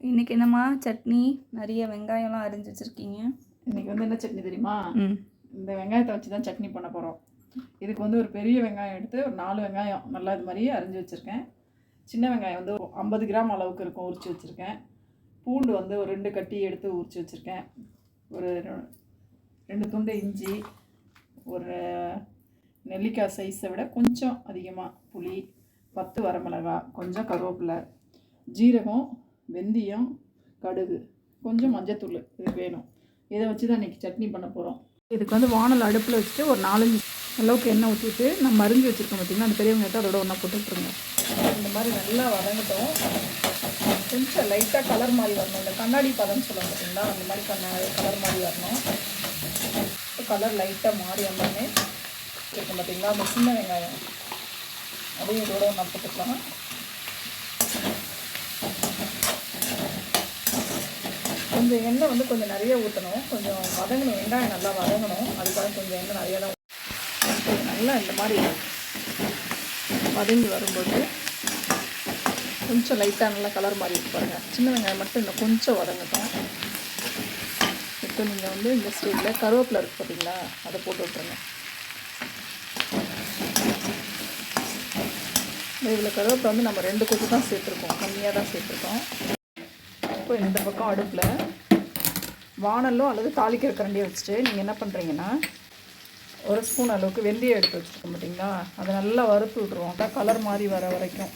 இன்றைக்கி என்னம்மா சட்னி? நிறைய வெங்காயம்லாம் அரிஞ்சு வச்சுருக்கீங்க. இன்றைக்கி வந்து என்ன சட்னி தெரியுமா? இந்த வெங்காயத்தை வச்சு தான் சட்னி பண்ண போகிறோம். இதுக்கு வந்து ஒரு பெரிய வெங்காயம் எடுத்து ஒரு 4 வெங்காயம் நல்லா இது மாதிரி அரிஞ்சு வச்சுருக்கேன். சின்ன வெங்காயம் வந்து 50 கிராம் அளவுக்கு இருக்கும், உரித்து வச்சுருக்கேன். பூண்டு வந்து ஒரு 2 கட்டி எடுத்து உரித்து வச்சுருக்கேன். ஒரு 2 துண்டு இஞ்சி, ஒரு நெல்லிக்காய் சைஸை விட கொஞ்சம் அதிகமாக புளி, 10 வரமிளகாய், கொஞ்சம் கருவேப்பிலை, ஜீரகம், வெந்தயம், கடுகு, கொஞ்சம் மஞ்சத்தூள் இது வேணும். இதை வச்சு தான் இன்றைக்கி சட்னி பண்ண போகிறோம். இதுக்கு வந்து வானல் அடுப்பில் வச்சுட்டு ஒரு 4-5 அளவுக்கு எண்ணெய் ஊற்றிட்டு நம்ம அரிஞ்சு வச்சுருக்கோம் பார்த்திங்கன்னா அந்த பெரிய வெங்காயத்தை அதோட ஒன்றா போட்டுட்ருங்க. இந்த மாதிரி நல்லா வதங்கட்டும். கொஞ்சம் லைட்டாக கலர் மாதிரி வரணும். இந்த கண்ணாடி பதம்னு சொல்லுவோம் பார்த்திங்களா, அந்த மாதிரி கலர் மாதிரி வரணும். கலர் லைட்டாக மாறி வந்தோடனே இருக்கும் பார்த்திங்களா அந்த சின்ன வெங்காயம் அதையும் இதோட ஒன்றா போட்டுக்கலாம். கொஞ்சம் எண்ணெய் வந்து கொஞ்சம் நிறைய ஊற்றணும், கொஞ்சம் வதங்கணும், வெங்காயம் நல்லா வதங்கணும். அதுக்காக கொஞ்சம் எண்ணெய் நிறைய தான் நல்லா இந்த மாதிரி வதங்கி வரும்போது கொஞ்சம் லைட்டாக நல்லா கலர் மாதிரி இருக்கு பாருங்கள். சின்ன வெங்காயம் மட்டும் இன்னும் கொஞ்சம் வதங்கட்டும். இப்போ நீங்கள் வந்து இந்த ஸ்டேஜில் கருவேப்பிலை இருக்குது பார்த்தீங்களா, அதை போட்டு விட்டுருங்க. இதில் கருவேப்பிலை வந்து நம்ம 2 கொத்து தான் சேர்த்துருக்கோம், கம்மியாக தான் சேர்த்துருக்கோம். இப்போ இந்த பக்கம் அடுப்பில் வானலோ அல்லது தாளிக்கிற கரண்டியை வச்சுட்டு நீங்கள் என்ன பண்ணுறீங்கன்னா ஒரு ஸ்பூன் அளவுக்கு வெந்தயம் எடுத்து வச்சுருக்க மாட்டிங்களா, அதை நல்லா வறுத்து விட்ருவோம். கலர் மாதிரி வர வரைக்கும்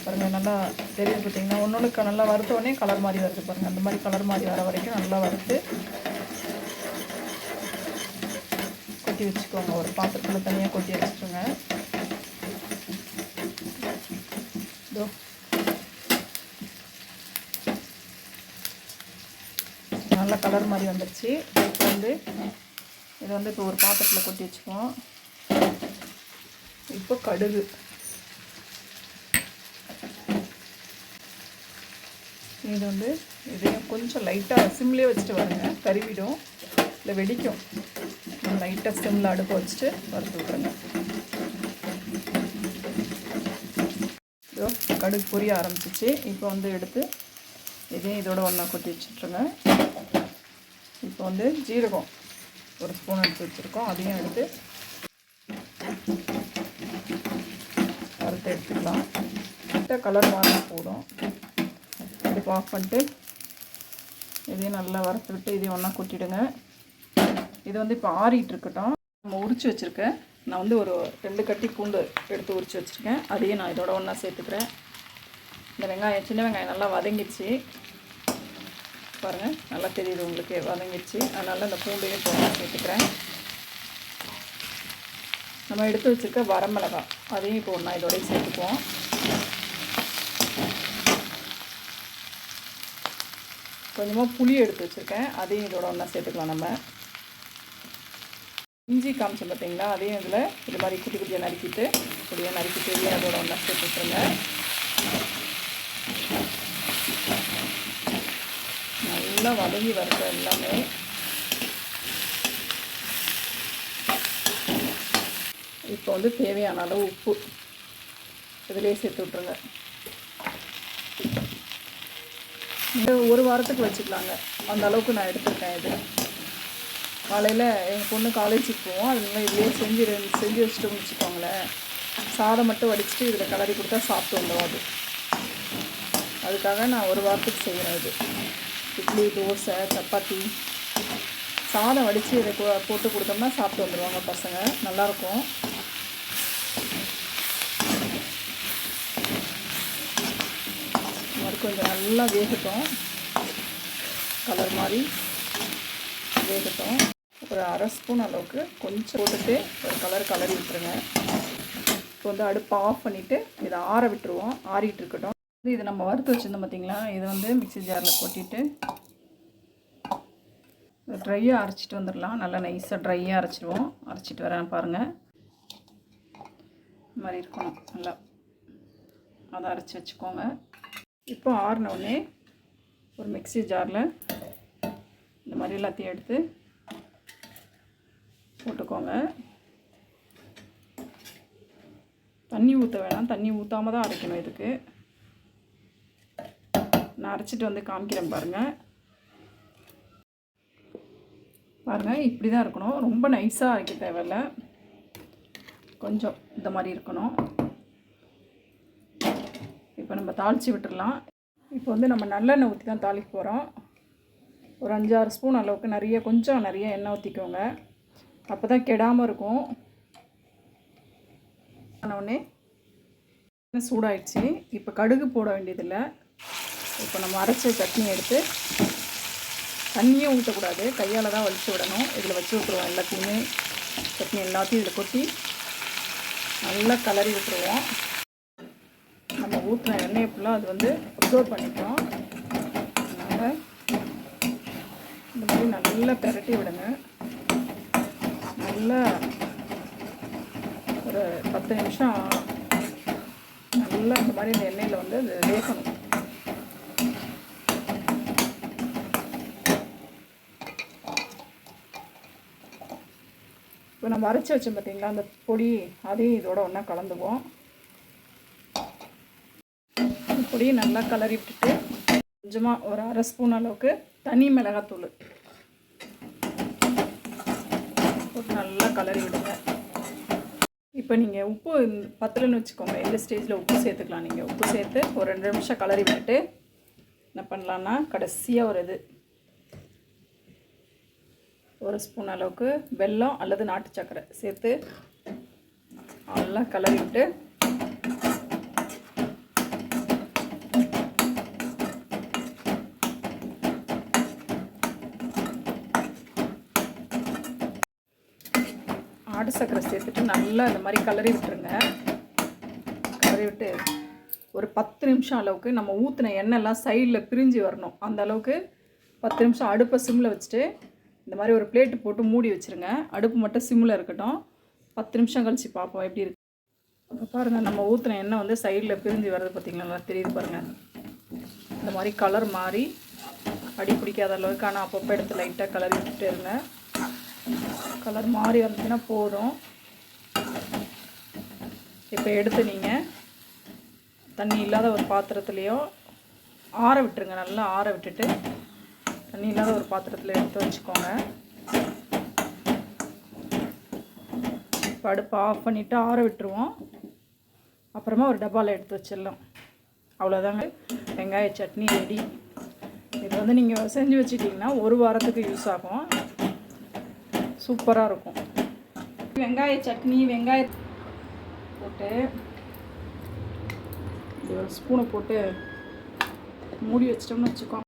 பாருங்கள். நல்லா தெரியுது பார்த்திங்கன்னா, ஒன்றுக்கு நல்லா வறுத்தோடனே கலர் மாதிரி வருது பாருங்கள். அந்த மாதிரி கலர் மாதிரி வர வரைக்கும் நல்லா வறுத்து கொட்டி வச்சுக்கோங்க. ஒரு பாத்திரத்தில் தனியாக கொட்டி வச்சுக்கோங்க. இதோ நல்லா கலர் மாதிரி வந்துடுச்சு. இப்போ வந்து இதை வந்து இப்போ ஒரு பாத்திரத்தில் கொட்டி வச்சுக்குவோம். இப்போ கடுகு, இது வந்து இதையும் கொஞ்சம் லைட்டாக சிம்லேயே வச்சுட்டு வருங்க, கருவிடும் இல்லை வெடிக்கும். லைட்டாக சிம்மில் அடுப்பை வச்சுட்டு வறுத்து விட்ருங்க. இதோ கடுகு பொரிய ஆரம்பிச்சிச்சு. இப்போ வந்து எடுத்து இதையும் இதோட ஒன்றா கொட்டி வச்சுட்ருங்க. இப்போ வந்து ஜீரகம் ஒரு ஸ்பூன் எடுத்து வச்சுருக்கோம், அதையும் எடுத்து வறுத்து எடுத்துக்கலாம். லைட்டாக கலர் மாறினா போதும். அடுப்பு ஆஃப் பண்ணிட்டு இதையும் நல்லா வறுத்துக்கிட்டு இதையும் ஒன்றா கொட்டிவிடுங்க. இது வந்து இப்போ ஆறிட்டு இருக்கட்டும். நம்ம உரித்து வச்சுருக்கேன். நான் வந்து ஒரு 2 கட்டி பூண்டு எடுத்து உரித்து வச்சுருக்கேன், அதையும் நான் இதோட ஒன்றா சேர்த்துக்கிறேன். இந்த வெங்காயம், சின்ன வெங்காயம் நல்லா வதங்கிடுச்சு பாருங்கள், நல்லா தெரியுது உங்களுக்கு வதங்கிடுச்சு. அதனால் இந்த பூண்டையும் போட்டு சேர்த்துக்கிறேன். நம்ம எடுத்து வச்சுருக்க வரமிளகாய் அதையும் இப்போ ஒன்றா இதோடய சேர்த்துக்குவோம். கொஞ்சமாக புளி எடுத்து வச்சுருக்கேன், அதையும் இதோட ஒன்றா சேர்த்துக்கலாம். நம்ம இஞ்சி காமிச்சோம் பார்த்தீங்களா, அதையும் இதில் இது மாதிரி குட்டி குட்டியாக நறுக்கிட்டு பொடியாக நறுக்கிட்டு இதையும் அதோட ஒன்றா சேர்த்து விட்டுருங்க. நல்லா வதங்கி வருது எல்லாமே. இப்போ வந்து தேவையான அளவு உப்பு இதிலே சேர்த்து விட்ருங்க. இந்த ஒரு வாரத்துக்கு வச்சுக்கலாங்க, அந்த அளவுக்கு நான் எடுத்துருக்கேன். இது காலையில் எங்கள் பொண்ணு காலேஜுக்கு போவோம், அதனால இதுலேயே செஞ்சு வச்சுட்டு முடிச்சுக்கோங்களேன். சாதம் மட்டும் வடிச்சிட்டு இதில் கலரி கொடுத்தா சாப்பிட்டு வந்துடும். அதுக்காக நான் ஒரு வாரத்துக்கு செய்கிறேன். இது இட்லி, தோசை, சப்பாத்தி, சாதம் வடித்து இதை போட்டு கொடுத்தோம்னா சாப்பிட்டு வந்துடுவாங்க பசங்க, நல்லாயிருக்கும். இது மாதிரி கொஞ்சம் நல்லா வேகட்டும், கலர் மாதிரி வேகட்டும். ஒரு 1/2 ஸ்பூன் அளவுக்கு கொஞ்சம் போட்டுட்டு ஒரு கலரி விட்டுருங்க. இப்போ வந்து அடுப்பை ஆஃப் பண்ணிவிட்டு இதை ஆற விட்டுருவோம், ஆறிட்டு இருக்கட்டும். இது நம்ம வறுத்து வச்சுருந்தோம் பார்த்திங்களா, இதை வந்து மிக்ஸி ஜாரில் கொட்டிட்டு ட்ரையாக அரைச்சிட்டு வந்துடலாம். நல்லா நைஸாக ட்ரையாக அரைச்சிடுவோம். அரைச்சிட்டு வரேன் பாருங்கள். இந்த மாதிரி இருக்கணும் நல்லா, அதை அரைச்சி வச்சுக்கோங்க. இப்போ ஆறினோடனே ஒரு மிக்ஸி ஜாரில் இந்த மாதிரி எல்லாத்தையும் எடுத்து போட்டுக்கோங்க. தண்ணி ஊற்ற வேணாம், தண்ணி ஊற்றாமல் தான் அரைக்கணும். இதுக்கு நான் அரைச்சிட்டு வந்து காமிக்கிறேன் பாருங்கள். பாருங்கள், இப்படி தான் இருக்கணும். ரொம்ப நைஸாக அரைக்க தேவையில்லை, கொஞ்சம் இந்த மாதிரி இருக்கணும். இப்போ நம்ம தாளித்து விட்டுடலாம். இப்போ வந்து நம்ம நல்லெண்ணெய் ஊற்றி தான் தாளிக்க போகிறோம். ஒரு 5-6 ஸ்பூன் அளவுக்கு கொஞ்சம் நிறைய எண்ணெய் ஊற்றிக்கோங்க, அப்போ தான் கெடாமல் இருக்கும். ஆனவுடனே சூடாயிடுச்சு. இப்போ கடுகு போட வேண்டியதில்லை. இப்போ நம்ம அரைச்ச சட்னி எடுத்து, தண்ணியே ஊற்றக்கூடாது, கையால் தான் வலிச்சு விடணும். இதில் வச்சு விட்ருவோம். எல்லாத்தையுமே சட்னி எல்லாத்தையும் இதில் கொட்டி நல்லா கிளறி விட்டுருவோம். நம்ம ஊற்றின எண்ணெயை ஃபுல்லாக அது வந்து அப்சர்வ் பண்ணிட்டோம். அதனால் இந்த மாதிரி நல்லா பிரட்டி விடுங்க. நல்லா ஒரு 10 நிமிஷம் நல்லா இந்த மாதிரி இந்த எண்ணெயில் வந்து அது வேகணும். இப்போ நம்ம அரைச்சி வச்சோம் பார்த்தீங்களா, அந்த பொடி அதையும் இதோட ஒன்றா கலந்துவோம். பொடியை நல்லா கிளறி விட்டுட்டு கொஞ்சமாக ஒரு 1/2 ஸ்பூன் அளவுக்கு தனி மிளகாத்தூள் போட்டு நல்லா கிளறி விடுங்க. இப்போ நீங்கள் உப்பு பத்தலன்னு வச்சுக்கோங்க, இந்த ஸ்டேஜில் உப்பு சேர்த்துக்கலாம். நீங்கள் உப்பு சேர்த்து ஒரு 2 நிமிஷம் கிளறி விட்டுட்டு என்ன பண்ணலான்னா, கடைசியாக ஒரு ஸ்பூன் அளவுக்கு வெல்லம் அல்லது நாட்டு சர்க்கரை சேர்த்து நல்லா கிளறி விட்டு ஆடு சர்க்கரை சேர்த்துட்டு நல்லா இந்த மாதிரி கிளறி விட்டுருங்க. கிளறி விட்டு ஒரு 10 நிமிஷம் அளவுக்கு நம்ம ஊற்றின எண்ணெய்லாம் சைடில் பிரிஞ்சு வரணும். அந்த அளவுக்கு 10 நிமிஷம் அடுப்பை சிம்மில் வச்சுட்டு இந்த மாதிரி ஒரு பிளேட்டு போட்டு மூடி வச்சுருங்க. அடுப்பு மட்டும் சிம்மில் இருக்கட்டும். 10 நிமிஷம் கழித்து பார்ப்போம் எப்படி இருக்கு. இப்போ பாருங்கள், நம்ம ஊற்றின எண்ணெய் வந்து சைடில் பிரிஞ்சு வர்றது பார்த்திங்களா, நல்லா தெரியுது பாருங்கள். இந்த மாதிரி கலர் மாறி அடி பிடிக்காத அளவுக்கு, ஆனால் அப்பப்போ எடுத்து லைட்டாக கலரி விட்டுட்டே இருங்க. கலர் மாறி வந்துச்சுன்னா போதும். இப்போ எடுத்து நீங்கள் தண்ணி இல்லாத ஒரு பாத்திரத்துலேயோ ஆற விட்டுருங்க. நல்லா ஆற விட்டுட்டு தண்ணி இல்லாத ஒரு பாத்திரத்தில் எடுத்து வச்சுக்கோங்க. இப்போ அடுப்பை ஆஃப் பண்ணிவிட்டு ஆற விட்டுருவோம். அப்புறமா ஒரு டப்பாவில் எடுத்து வச்சிடலாம். அவ்வளோதாங்க, வெங்காய சட்னி ரெடி. இது வந்து நீங்கள் செஞ்சு வச்சுட்டிங்கன்னா 1 வாரத்துக்கு யூஸ் ஆகும். சூப்பராக இருக்கும். வெங்காய சட்னி போட்டு ஒரு ஸ்பூனை போட்டு மூடி வச்சிட்டோம்னு வச்சுக்கோங்க.